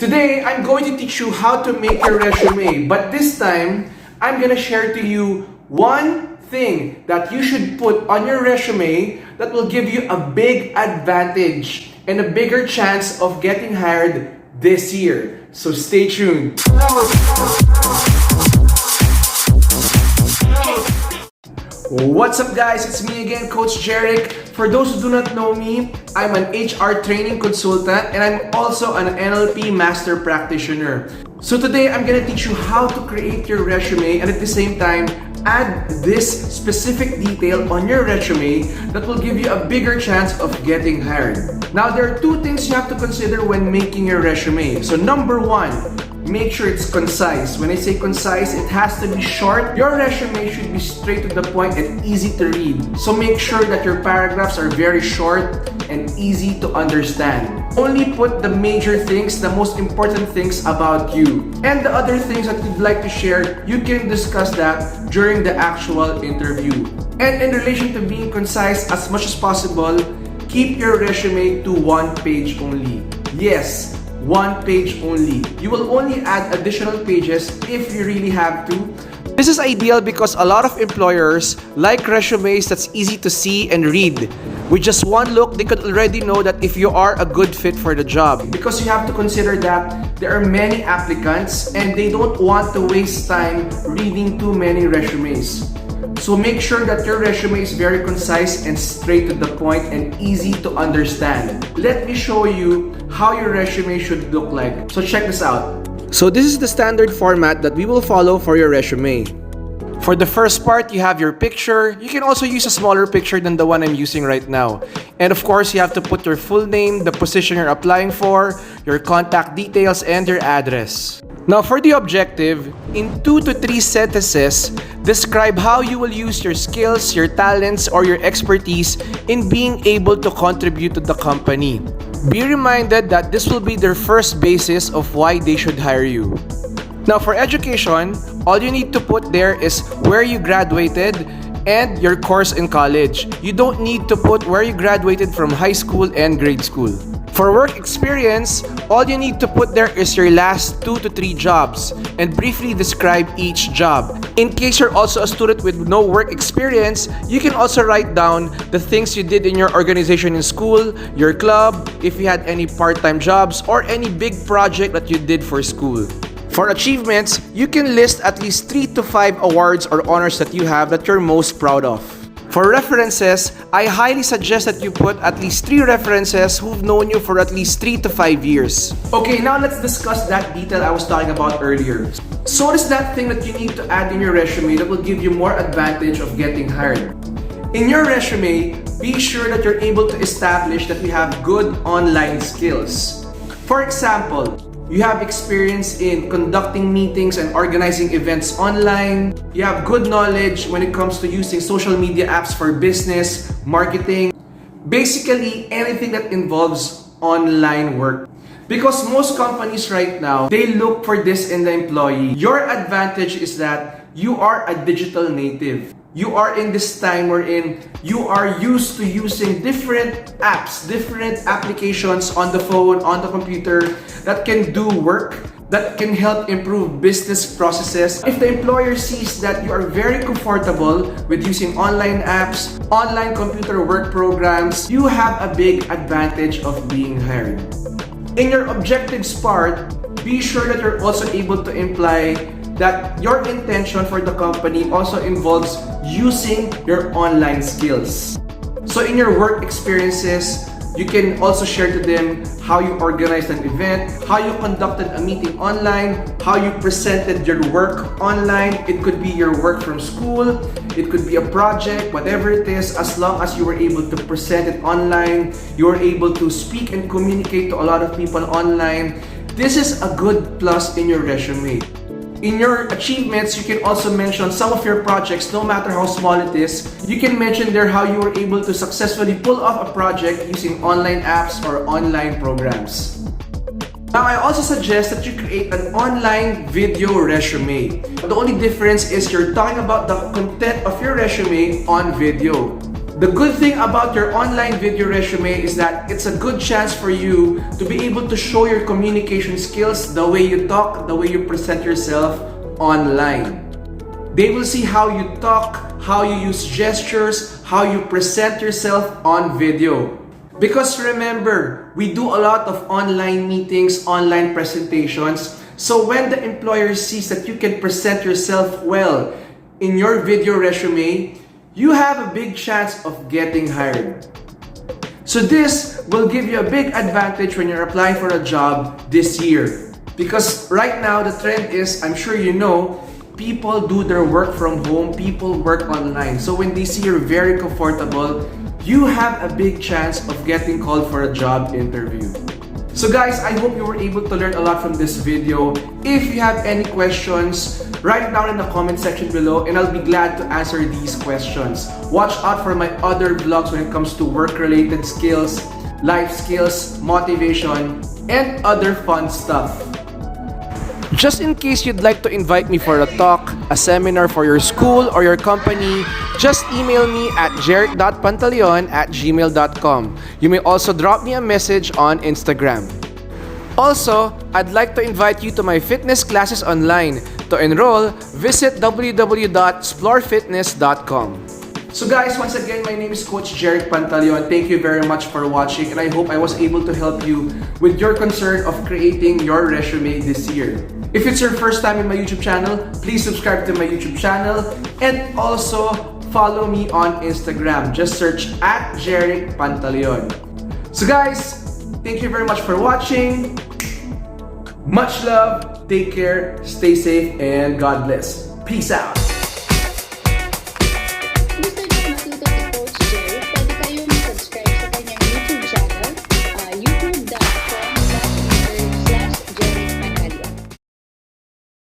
Today, I'm going to teach you how to make your resume, but this time, I'm gonna share to you one thing that you should put on your resume that will give you a big advantage and a bigger chance of getting hired this year. So stay tuned. What's up guys, it's me again, Coach Jeric. For those who do not know me, I'm an HR training consultant and I'm also an NLP master practitioner. So today I'm gonna teach you how to create your resume and at the same time add this specific detail on your resume that will give you a bigger chance of getting hired. Now there are two things you have to consider when making your resume. So number one, make sure it's concise. When I say concise, it has to be short. Your resume should be straight to the point and easy to read. So make sure that your paragraphs are very short and easy to understand. Only put the major things, the most important things about you. And the other things that you'd like to share, you can discuss that during the actual interview. And in relation to being concise, as much as possible, keep your resume to one page only. Yes, one page only. You will only add additional pages if you really have to. This is ideal because a lot of employers like resumes that's easy to see and read. With just one look, they could already know that if you are a good fit for the job. Because you have to consider that there are many applicants and they don't want to waste time reading too many resumes. So make sure that your resume is very concise and straight to the point and easy to understand. Let me show you how your resume should look like. So check this out. So this is the standard format that we will follow for your resume. For the first part, you have your picture. You can also use a smaller picture than the one I'm using right now. And of course, you have to put your full name, the position you're applying for, your contact details, and your address. Now for the objective, in 2 to 3 sentences, describe how you will use your skills, your talents, or your expertise in being able to contribute to the company. Be reminded that this will be their first basis of why they should hire you. Now for education, all you need to put there is where you graduated and your course in college. You don't need to put where you graduated from high school and grade school. For work experience, all you need to put there is your last 2 to 3 jobs and briefly describe each job. In case you're also a student with no work experience, you can also write down the things you did in your organization in school, your club, if you had any part-time jobs, or any big project that you did for school. For achievements, you can list at least 3 to 5 awards or honors that you have that you're most proud of. For references, I highly suggest that you put at least 3 references who've known you for at least 3 to 5 years. Okay, now let's discuss that detail I was talking about earlier. So what is that thing that you need to add in your resume that will give you more advantage of getting hired? In your resume, be sure that you're able to establish that you have good online skills. For example, you have experience in conducting meetings and organizing events online. You have good knowledge when it comes to using social media apps for business, marketing, basically anything that involves online work. Because most companies right now, they look for this in the employee. Your advantage is that you are a digital native. You are in this time wherein you are used to using different apps, different applications on the phone, on the computer that can do work, that can help improve business processes. If the employer sees that you are very comfortable with using online apps, online computer work programs, you have a big advantage of being hired. In your objectives part, be sure that you're also able to imply that your intention for the company also involves using your online skills. So in your work experiences, you can also share to them how you organized an event, how you conducted a meeting online, how you presented your work online. It could be your work from school, it could be a project, whatever it is, as long as you were able to present it online, you were able to speak and communicate to a lot of people online. This is a good plus in your resume. In your achievements, you can also mention some of your projects, no matter how small it is. You can mention there how you were able to successfully pull off a project using online apps or online programs. Now, I also suggest that you create an online video resume. The only difference is you're talking about the content of your resume on video. The good thing about your online video resume is that it's a good chance for you to be able to show your communication skills, the way you talk, the way you present yourself online. They will see how you talk, how you use gestures, how you present yourself on video. Because remember, we do a lot of online meetings, online presentations. So when the employer sees that you can present yourself well in your video resume, you have a big chance of getting hired. So this will give you a big advantage when you're applying for a job this year. Because right now the trend is, I'm sure you know, people do their work from home, people work online. So when they see you're very comfortable, you have a big chance of getting called for a job interview. So guys, I hope you were able to learn a lot from this video. If you have any questions, write it down in the comment section below and I'll be glad to answer these questions. Watch out for my other vlogs when it comes to work-related skills, life skills, motivation, and other fun stuff. Just in case you'd like to invite me for a talk, a seminar for your school or your company, just email me at jeric.pantaleon@gmail.com. You may also drop me a message on Instagram. Also, I'd like to invite you to my fitness classes online. To enroll, visit www.explorefitness.com. So guys, once again, my name is Coach Jeric Pantaleon. Thank you very much for watching and I hope I was able to help you with your concern of creating your resume this year. If it's your first time in my YouTube channel, please subscribe to my YouTube channel and also follow me on Instagram. Just search at Jeric Pantaleon. So guys, thank you very much for watching. Much love, take care, stay safe, and God bless. Peace out.